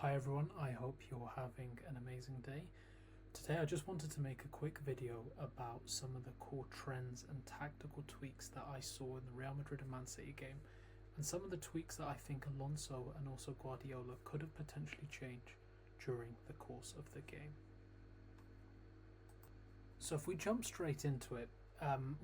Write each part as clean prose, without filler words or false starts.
Hi everyone, I hope you're having an amazing day. Today I just wanted to make a quick video about some of the core trends and tactical tweaks that I saw in the Real Madrid and Man City game, and some of the tweaks that I think Alonso and also Guardiola could have potentially changed during the course of the game. So if we jump straight into it,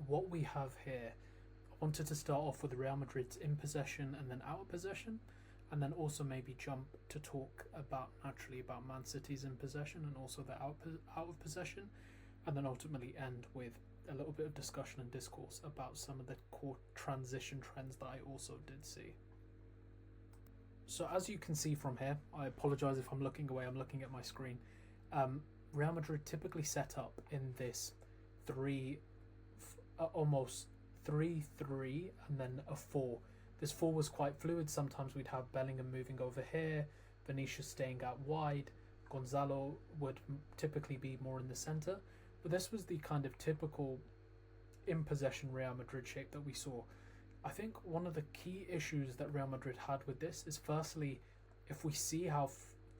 what we have here, I wanted to start off with Real Madrid's in possession and then out of possession, and then also maybe jump to talk about naturally about Man City's in possession and also the out of possession, and then ultimately end with a little bit of discussion and discourse about some of the core transition trends that I also did see. So as you can see from here, I apologise if I'm looking away, I'm looking at my screen. Real Madrid typically set up in this almost 3-3 and then a 4. This 4 was quite fluid. Sometimes we'd have Bellingham moving over here, Vinicius staying out wide, Gonzalo would typically be more in the centre. But this was the kind of typical in possession Real Madrid shape that we saw. I think one of the key issues that Real Madrid had with this is firstly, if we see how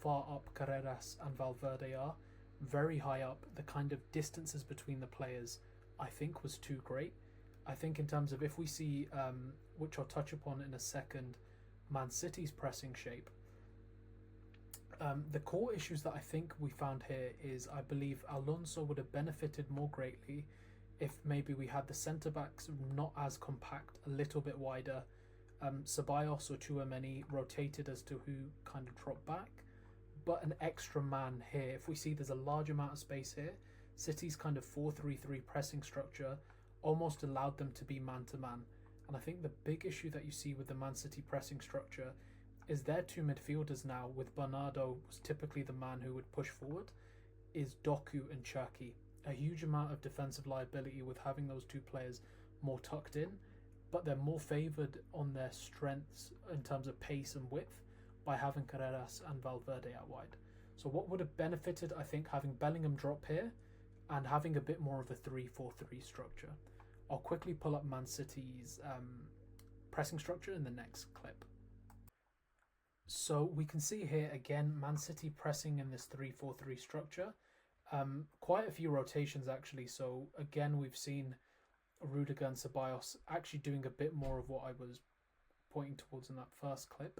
far up Carreras and Valverde are, very high up, the kind of distances between the players I think was too great. I think in terms of if we see, which I'll touch upon in a second, Man City's pressing shape, the core issues that I think we found here is I believe Alonso would have benefited more greatly if maybe we had the centre-backs not as compact, a little bit wider, Ceballos or Tchouaméni rotated as to who kind of dropped back, but an extra man here. If we see there's a large amount of space here, City's kind of 4-3-3 pressing structure almost allowed them to be man-to-man. And I think the big issue that you see with the Man City pressing structure is their two midfielders now, with Bernardo was typically the man who would push forward, is Doku and Cherki. A huge amount of defensive liability with having those two players more tucked in, but they're more favoured on their strengths in terms of pace and width by having Carreras and Valverde out wide. So what would have benefited, I think, having Bellingham drop here and having a bit more of a 3-4-3 structure. I'll quickly pull up Man City's pressing structure in the next clip. So we can see here again, Man City pressing in this 3-4-3 structure. Quite a few rotations actually. So again, we've seen Rudiger and Ceballos actually doing a bit more of what I was pointing towards in that first clip.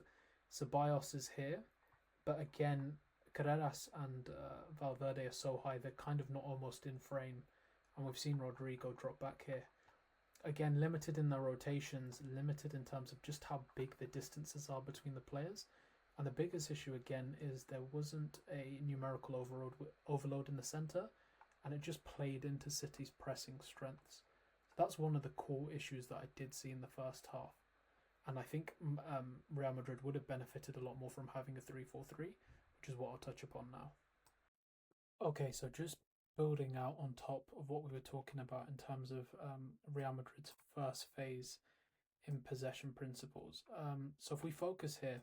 Ceballos is here, but again, Carreras and Valverde are so high, they're kind of not almost in frame. And we've seen Rodrigo drop back here. Again, limited in their rotations, limited in terms of just how big the distances are between the players. And the biggest issue again is there wasn't a numerical overload in the centre, and it just played into City's pressing strengths. So that's one of the core issues that I did see in the first half. And I think Real Madrid would have benefited a lot more from having a 3-4-3, which is what I'll touch upon now. Okay, so just building out on top of what we were talking about in terms of Real Madrid's first phase in possession principles. So if we focus here,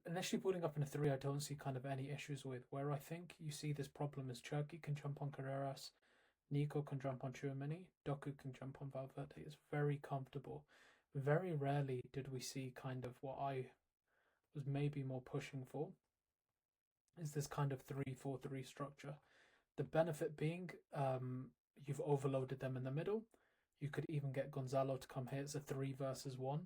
initially building up in a 3, I don't see kind of any issues with. Where I think you see this problem is Cherki can jump on Carreras, Nico can jump on Tchouaméni, Doku can jump on Valverde. It's very comfortable. Very rarely did we see kind of what I was maybe more pushing for, is this kind of 3-4-3 structure. The benefit being you've overloaded them in the middle. You could even get Gonzalo to come here. It's a 3 versus 1.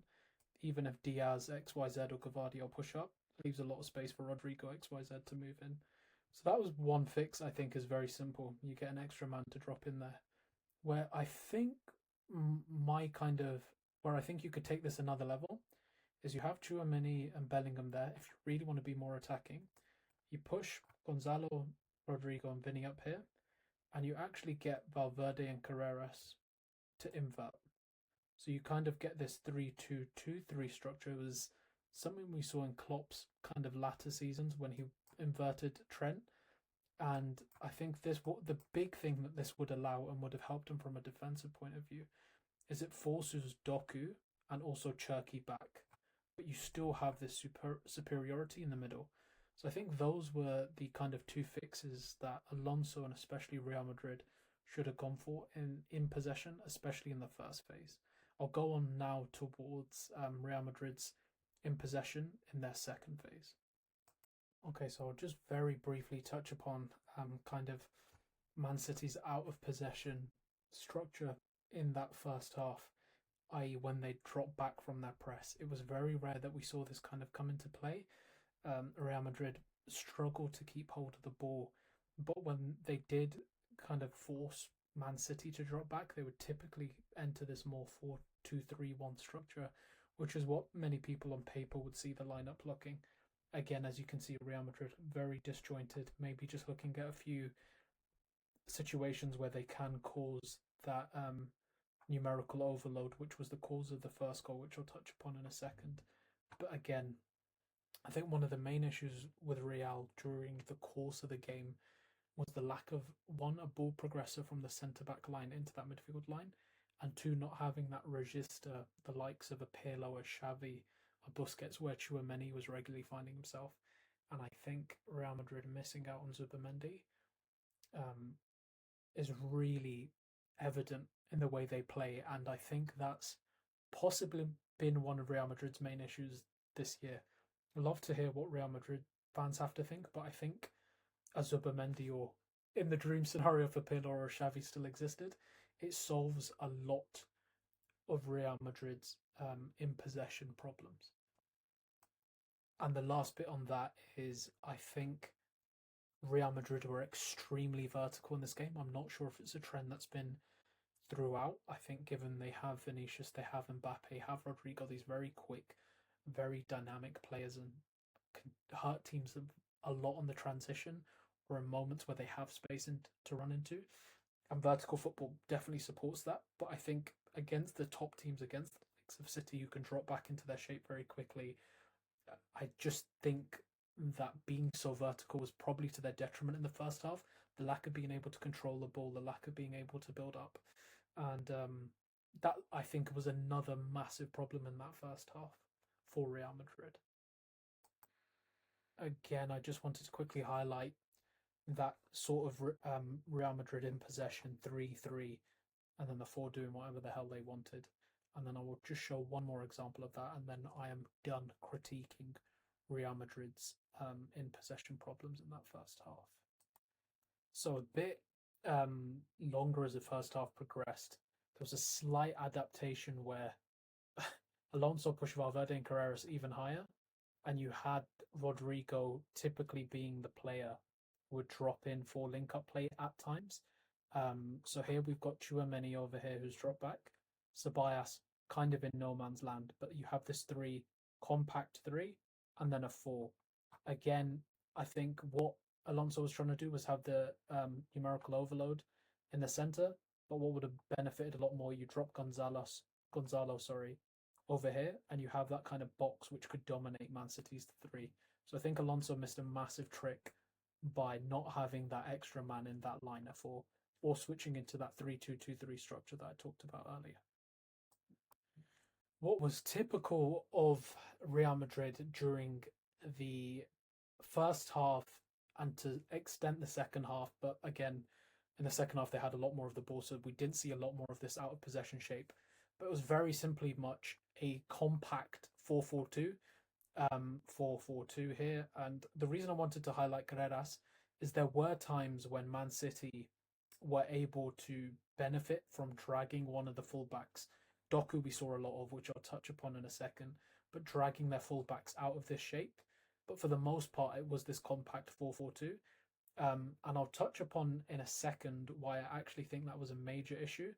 Even if Diaz, XYZ or Gavardio push up, leaves a lot of space for Rodrigo, XYZ to move in. So that was one fix I think is very simple. You get an extra man to drop in there. Where I think where I think you could take this another level is you have Tchouaméni and Bellingham there. If you really want to be more attacking, you push Gonzalo, Rodrigo and Vinny up here, and you actually get Valverde and Carreras to invert. So you kind of get this 3-2-2-3 structure. It was something we saw in Klopp's kind of latter seasons when he inverted Trent. And I think the big thing that this would allow and would have helped him from a defensive point of view is it forces Doku and also Cherki back, but you still have this superiority in the middle. So I think those were the kind of two fixes that Alonso and especially Real Madrid should have gone for in possession, especially in the first phase. I'll go on now towards Real Madrid's in possession in their second phase. Okay, so I'll just very briefly touch upon kind of Man City's out of possession structure in that first half, i.e., when they dropped back from their press. It was very rare that we saw this kind of come into play. Real Madrid struggled to keep hold of the ball, but when they did kind of force Man City to drop back, they would typically enter this more 4-2-3-1 structure, which is what many people on paper would see the lineup looking. Again, as you can see, Real Madrid very disjointed, maybe just looking at a few situations where they can cause that numerical overload, which was the cause of the first goal, which I'll touch upon in a second. But again, I think one of the main issues with Real during the course of the game was the lack of one, a ball progressor from the centre back line into that midfield line, and two, not having that register, the likes of a Pirlo, a Xavi, a Busquets, where Chouameni was regularly finding himself. And I think Real Madrid missing out on Zubamendi um, is really evident in the way they play, and I think that's possibly been one of Real Madrid's main issues this year. I'd love to hear what Real Madrid fans have to think, but I think a Zubamendi or in the dream scenario for Pirlo or Xavi still existed, it solves a lot of Real Madrid's in possession problems. And the last bit on that is I think Real Madrid were extremely vertical in this game. I'm not sure if it's a trend that's been throughout. I think given they have Vinicius, they have Mbappe, have Rodrigo, these very quick, very dynamic players and can hurt teams a lot on the transition or in moments where they have space to run into. And vertical football definitely supports that. But I think against the top teams, against the likes of City, who can drop back into their shape very quickly, I just think that being so vertical was probably to their detriment in the first half. The lack of being able to control the ball, the lack of being able to build up, and that I think was another massive problem in that first half for Real Madrid. Again, I just wanted to quickly highlight that sort of Real Madrid in possession 3-3, and then the four doing whatever the hell they wanted. And then I will just show one more example of that, and then I am done critiquing Real Madrid's in possession problems in that first half. So a bit longer as the first half progressed, there was a slight adaptation where Alonso pushed Valverde and Carreras even higher, and you had Rodrigo typically being the player who would drop in for link up play at times. So here we've got Chouameni over here who's dropped back, Ceballos kind of in no man's land, but you have this three compact three and then a four. Again, I think what Alonso was trying to do was have the numerical overload in the center, but what would have benefited a lot more, you drop Gonzalo, sorry, over here, and you have that kind of box which could dominate Man City's three. So I think Alonso missed a massive trick by not having that extra man in that line of four, or switching into that 3-2-2-3 structure that I talked about earlier. What was typical of Real Madrid during the first half and to extent the second half, but again, in the second half they had a lot more of the ball, so we didn't see a lot more of this out of possession shape. But it was very simply much a compact 4-4-2, 4-4-2 here. And the reason I wanted to highlight Carreras is there were times when Man City were able to benefit from dragging one of the fullbacks. Doku we saw a lot of, which I'll touch upon in a second, but dragging their fullbacks out of this shape. But for the most part, it was this compact 4-4-2. And I'll touch upon in a second why I actually think that was a major issue.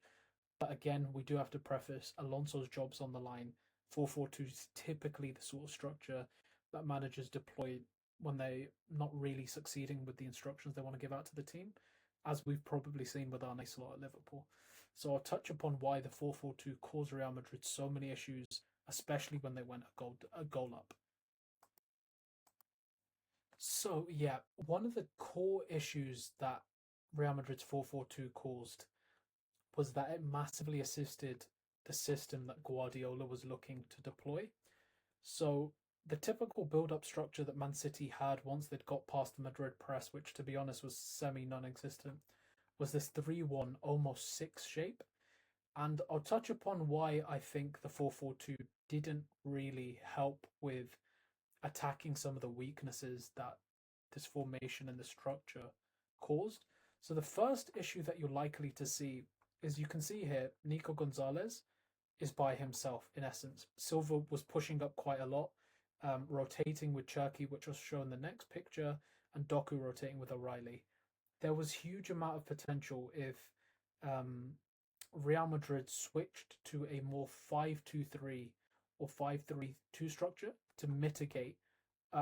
But again, we do have to preface Alonso's job's on the line. 4-4-2 is typically the sort of structure that managers deploy when they're not really succeeding with the instructions they want to give out to the team, as we've probably seen with Arne Slot at Liverpool. So I'll touch upon why the 4-4-2 caused Real Madrid so many issues, especially when they went a goal up. So yeah, one of the core issues that Real Madrid's 4-4-2 caused was that it massively assisted the system that Guardiola was looking to deploy. So the typical build-up structure that Man City had once they'd got past the Madrid press, which to be honest was semi-non-existent, was this 3-1 almost 6 shape. And I'll touch upon why I think the 4-4-2 didn't really help with attacking some of the weaknesses that this formation and the structure caused. So the first issue that you're likely to see is you can see here Nico Gonzalez is by himself in essence. Silva was pushing up quite a lot, rotating with Cherki, which was shown in the next picture, and Doku rotating with O'Reilly. There was huge amount of potential if um, Real Madrid switched to a more 5-2-3 or 5-3-2 structure to mitigate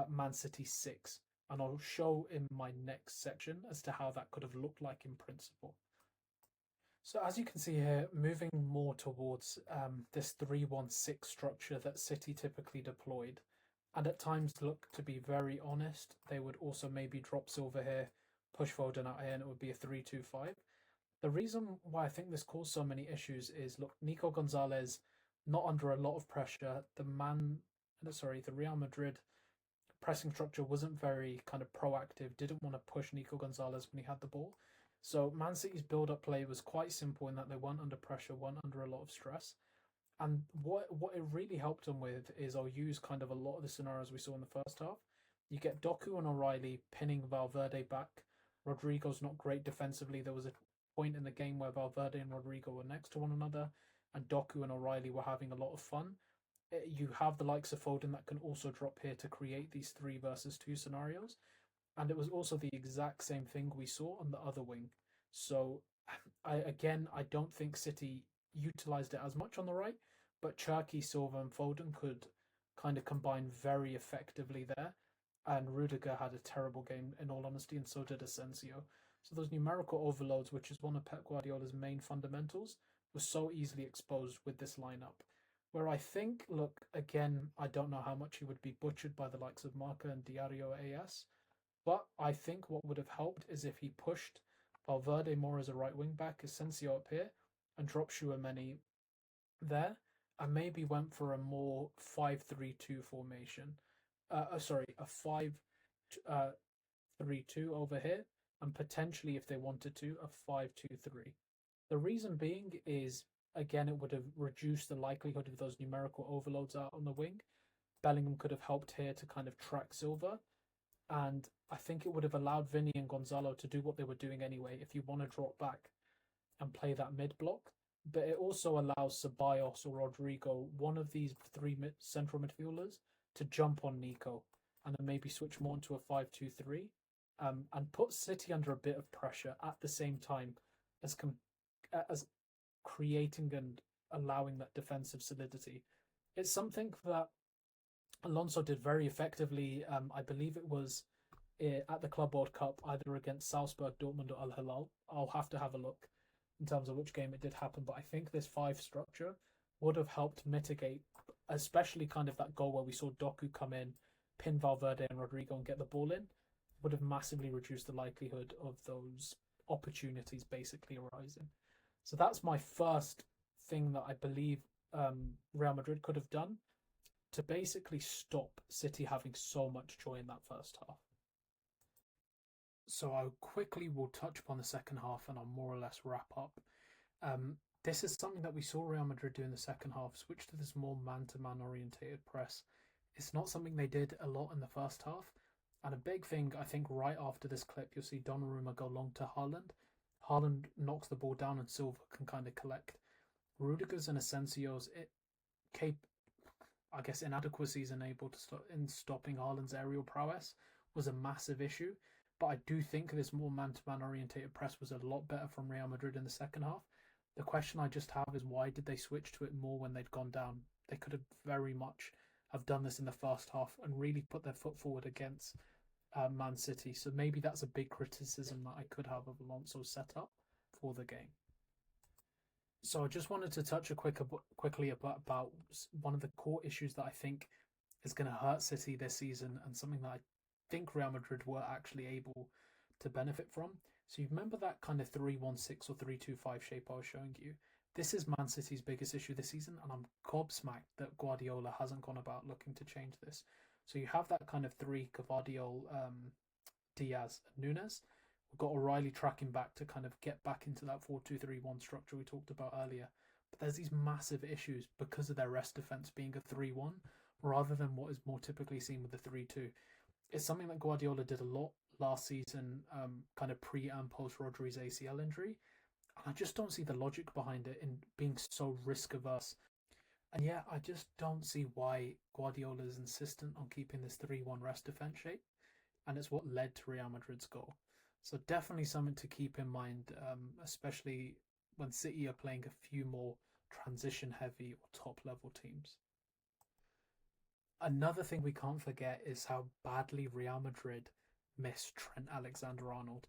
Man City 6. And I'll show in my next section as to how that could have looked like in principle. So as you can see here, moving more towards this 3-1-6 structure that City typically deployed, and at times look to be very honest, they would also maybe drop Silva here, push Foden out here, and it would be a 3-2-5. The reason why I think this caused so many issues is, look, Nico Gonzalez not under a lot of pressure. The Real Madrid pressing structure wasn't very kind of proactive, didn't want to push Nico Gonzalez when he had the ball. So Man City's build-up play was quite simple in that they weren't under pressure, weren't under a lot of stress. And what it really helped them with is I'll use kind of a lot of the scenarios we saw in the first half. You get Doku and O'Reilly pinning Valverde back. Rodrigo's not great defensively. There was a point in the game where Valverde and Rodrigo were next to one another, and Doku and O'Reilly were having a lot of fun. You have the likes of Foden that can also drop here to create these 3 versus 2 scenarios. And it was also the exact same thing we saw on the other wing. So I don't think City utilised it as much on the right, but Cherki, Silva and Foden could kind of combine very effectively there. And Rudiger had a terrible game, in all honesty, and so did Asensio. So those numerical overloads, which is one of Pep Guardiola's main fundamentals, were so easily exposed with this lineup. Where I think, look, again, I don't know how much he would be butchered by the likes of Marca and Diario AS, but I think what would have helped is if he pushed Valverde more as a right wing back, Asensio up here, and dropped Tchouaméni there, and maybe went for a more 5-3-2 formation. A 5-3-2 over here, and potentially, if they wanted to, a 5-2-3. The reason being is, again, it would have reduced the likelihood of those numerical overloads out on the wing. Bellingham could have helped here to kind of track Silva, and I think it would have allowed Vinny and Gonzalo to do what they were doing anyway if you want to drop back and play that mid block. But it also allows Ceballos or Rodrigo, one of these 3 central midfielders, to jump on Nico and then maybe switch more into a 5-2-3 and put City under a bit of pressure at the same time as creating and allowing that defensive solidity. It's something that Alonso did very effectively. I believe it was at the Club World Cup, either against Salzburg, Dortmund, or Al Hilal. I'll have to have a look in terms of which game it did happen, but I think this 5 structure would have helped mitigate, especially kind of that goal where we saw Doku come in, pin Valverde and Rodrigo and get the ball in, would have massively reduced the likelihood of those opportunities basically arising. So that's my first thing that I believe Real Madrid could have done to basically stop City having so much joy in that first half. So I quickly will touch upon the second half and I'll more or less wrap up. This is something that we saw Real Madrid do in the second half, switch to this more man-to-man orientated press. It's not something they did a lot in the first half. And a big thing, I think, right after this clip, you'll see Donnarumma go long to Haaland. Haaland knocks the ball down and Silva can kind of collect. Rudiger's and Asensio's inadequacies in stopping Haaland's aerial prowess was a massive issue. But I do think this more man-to-man orientated press was a lot better from Real Madrid in the second half. The question I just have is, why did they switch to it more when they'd gone down? They could have very much have done this in the first half and really put their foot forward against Man City. So maybe that's a big criticism that I could have of Alonso's setup for the game. So I just wanted to touch quickly about one of the core issues that I think is going to hurt City this season, and something that I think Real Madrid were actually able to benefit from. So you remember that kind of 3-1-6 or 3-2-5 shape I was showing you? This is Man City's biggest issue this season, and I'm gobsmacked that Guardiola hasn't gone about looking to change this. So you have that kind of 3, Gvardiol, Diaz, and Nunes. We've got O'Reilly tracking back to kind of get back into that 4-2-3-1 structure we talked about earlier. But there's these massive issues because of their rest defence being a 3-1 rather than what is more typically seen with the 3-2. It's something that Guardiola did a lot last season, kind of pre and post Rodri's ACL injury. And I just don't see the logic behind it in being so risk averse. And yeah, I just don't see why Guardiola is insistent on keeping this 3-1 rest defense shape. And it's what led to Real Madrid's goal. So definitely something to keep in mind, especially when City are playing a few more transition heavy or top level teams. Another thing we can't forget is how badly Real Madrid missed Trent Alexander-Arnold.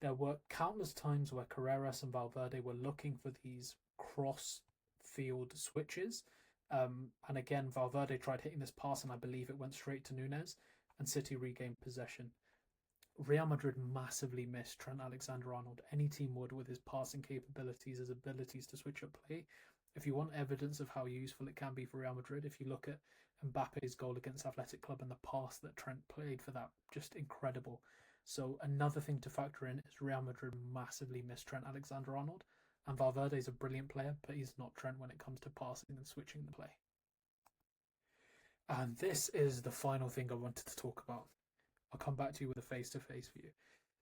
There were countless times where Carreras and Valverde were looking for these cross field switches. And again, Valverde tried hitting this pass, and I believe it went straight to Nunez, and City regained possession. Real Madrid massively missed Trent Alexander-Arnold. Any team would, with his passing capabilities, his abilities to switch up play. If you want evidence of how useful it can be for Real Madrid, if you look at Mbappe's goal against Athletic Club and the pass that Trent played for that, just incredible. So another thing to factor in is Real Madrid massively missed Trent Alexander-Arnold. And Valverde is a brilliant player, but he's not Trent when it comes to passing and switching the play. And this is the final thing I wanted to talk about. I'll come back to you with a face-to-face view.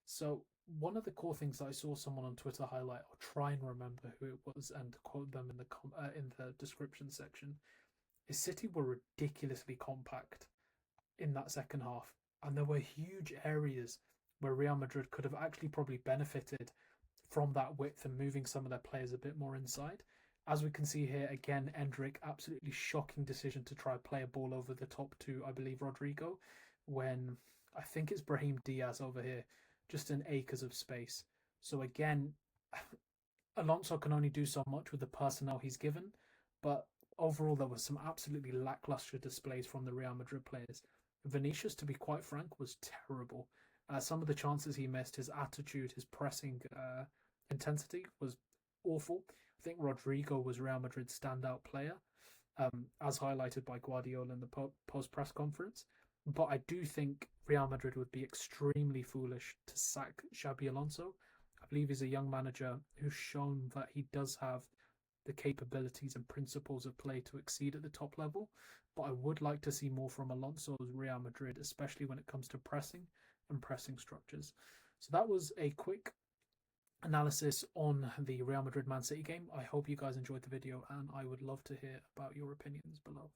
So one of the core things that I saw someone on Twitter highlight, I'll try and remember who it was and quote them in the description section, is City were ridiculously compact in that second half, and there were huge areas where Real Madrid could have actually probably benefited from that width and moving some of their players a bit more inside. As we can see here, again, Endrick, absolutely shocking decision to try play a ball over the top to, I believe, Rodrigo, when I think it's Brahim Diaz over here, just in acres of space. So again, Alonso can only do so much with the personnel he's given, but overall there was some absolutely lackluster displays from the Real Madrid players. Vinicius, to be quite frank, was terrible. Some of the chances he missed, his attitude, his pressing intensity was awful. I think Rodrigo was Real Madrid's standout player, as highlighted by Guardiola in the post-press conference. But I do think Real Madrid would be extremely foolish to sack Xabi Alonso. I believe he's a young manager who's shown that he does have the capabilities and principles of play to exceed at the top level. But I would like to see more from Alonso's Real Madrid, especially when it comes to pressing and pressing structures. So that was a quick analysis on the Real Madrid Man City game. I hope you guys enjoyed the video, and I would love to hear about your opinions below.